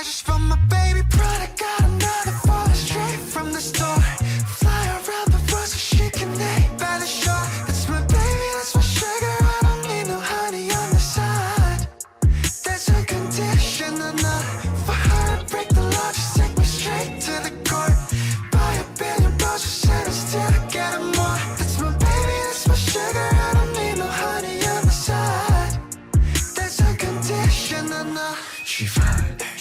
just bought my baby Prada, got another for her straight from the store. Fly around the world so she can lay by the shore. That's my baby, that's my sugar, I don't need no honey on the side. There's a condition enough for her to break the law. Just take me straight to the court. Buy a billion roses and still get more. That's my baby, that's my sugar, I don't need no honey on the side. There's a condition enough. She fine.